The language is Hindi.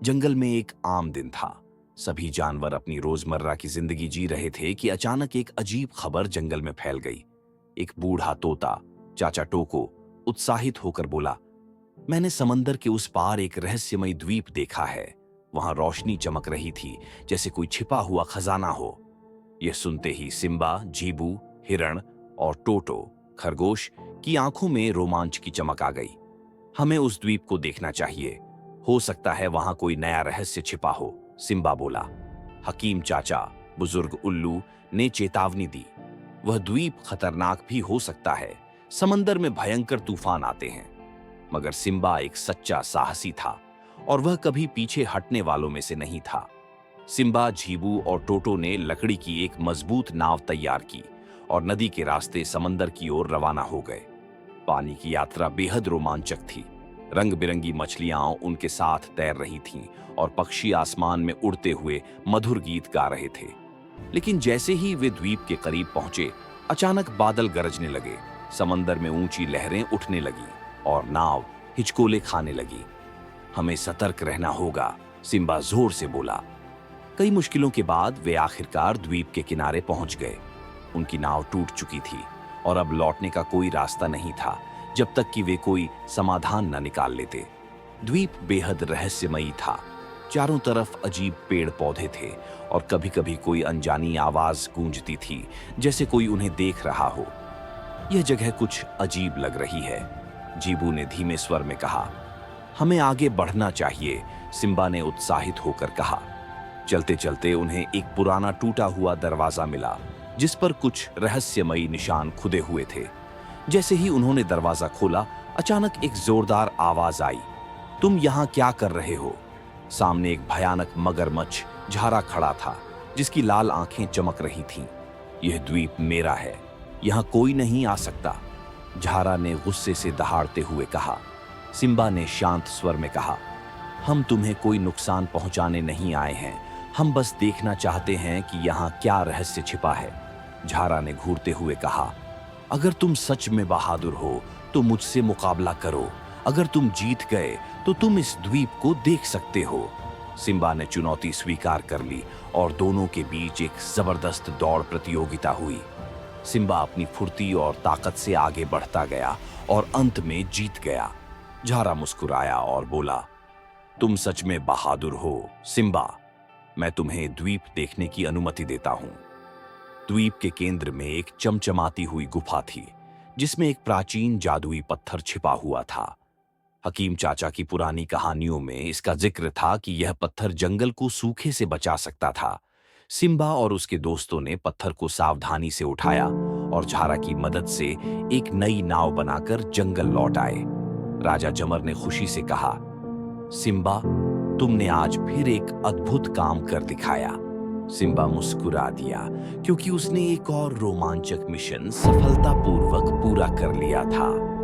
जंगल में एक आम दिन था। सभी जानवर अपनी रोजमर्रा की जिंदगी जी रहे थे कि अचानक एक अजीब खबर जंगल में फैल गई। एक बूढ़ा तोता, चाचा टोको, उत्साहित होकर बोला, मैंने समंदर के उस पार एक रहस्यमयी द्वीप देखा है। वहां रोशनी चमक रही थी, जैसे कोई छिपा हुआ खजाना हो। यह सुनते ही सिम्बा, जीबू, हिरण और टोटो, खरगोश की आंखों में रोमांच की चमक आ गई। हमें उस द्वीप को देखना चाहिए। हो सकता है वहां कोई नया रहस्य छिपा हो, सिम्बा बोला। हकीम चाचा, बुजुर्ग उल्लू, ने चेतावनी दी। वह द्वीप खतरनाक भी हो सकता है। समंदर में भयंकर तूफान आते हैं। मगर सिम्बा एक सच्चा साहसी था और वह कभी पीछे हटने वालों में से नहीं था। सिम्बा, झीबू और टोटो ने लकड़ी की एक मजबूत नाव तैयार की और नदी के रास्ते समंदर की ओर रवाना हो गए। पानी की यात्रा बेहद रोमांचक थी। रंग बिरंगी मछलियां उनके साथ तैर रही थीं और पक्षी आसमान में उड़ते हुए मधुर गीत गा रहे थे। लेकिन जैसे ही वे द्वीप के करीब पहुंचे, अचानक बादल गरजने लगे, समंदर में ऊंची लहरें उठने लगीं और नाव हिचकोले खाने लगी। हमें सतर्क रहना होगा, सिम्बा जोर से बोला। कई मुश्किलों के बाद वे आखिरकार द्वीप के किनारे पहुंच गए। उनकी नाव टूट चुकी थी और अब लौटने का कोई रास्ता नहीं था जब तक कि वे कोई समाधान न निकाल लेते। द्वीप बेहद रहस्यमयी था। चारों तरफ अजीब पेड़ पौधे थे और कभी-कभी कोई अनजानी आवाज गूंजती थी, जैसे कोई उन्हें देख रहा हो। यह जगह कुछ अजीब लग रही है, जीबू ने धीमे स्वर में कहा। हमें आगे बढ़ना चाहिए, सिम्बा ने उत्साहित होकर कहा। चलते चलते उन्हें एक पुराना टूटा हुआ दरवाजा मिला, जिस पर कुछ रहस्यमयी निशान खुदे हुए थे। जैसे ही उन्होंने दरवाजा खोला, अचानक एक जोरदार आवाज आई, तुम यहां क्या कर रहे हो? सामने एक भयानक मगरमच्छ झारा खड़ा था, जिसकी लाल आंखें चमक रही थीं। यह द्वीप मेरा है, यहां कोई नहीं आ सकता, झारा ने गुस्से से दहाड़ते हुए कहा। सिम्बा ने शांत स्वर में कहा, हम तुम्हें कोई नुकसान पहुंचाने नहीं आए हैं, हम बस देखना चाहते हैं कि यहाँ क्या रहस्य छिपा है, झारा ने घूरते हुए कहा। अगर तुम सच में बहादुर हो तो मुझसे मुकाबला करो, अगर तुम जीत गए तो तुम इस द्वीप को देख सकते हो। सिम्बा ने चुनौती स्वीकार कर ली और दोनों के बीच एक जबरदस्त दौड़ प्रतियोगिता हुई। सिम्बा अपनी फुर्ती और ताकत से आगे बढ़ता गया और अंत में जीत गया। झारा मुस्कुराया और बोला, तुम सच में बहादुर हो, सिम्बा। मैं तुम्हें द्वीप देखने की अनुमति देता हूं। द्वीप के केंद्र में एक चमचमाती हुई गुफा थी, जिसमें एक प्राचीन जादुई पत्थर छिपा हुआ था। हकीम चाचा की पुरानी कहानियों में इसका जिक्र था कि यह पत्थर जंगल को सूखे से बचा सकता था। सिम्बा और उसके दोस्तों ने पत्थर को सावधानी से उठाया और झारा की मदद से एक नई नाव बनाकर जंगल लौट आए। राजा जमर ने खुशी से कहा, सिम्बा, तुमने आज फिर एक अद्भुत काम कर दिखाया। सिम्बा मुस्कुरा दिया, क्योंकि उसने एक और रोमांचक मिशन सफलतापूर्वक पूरा कर लिया था।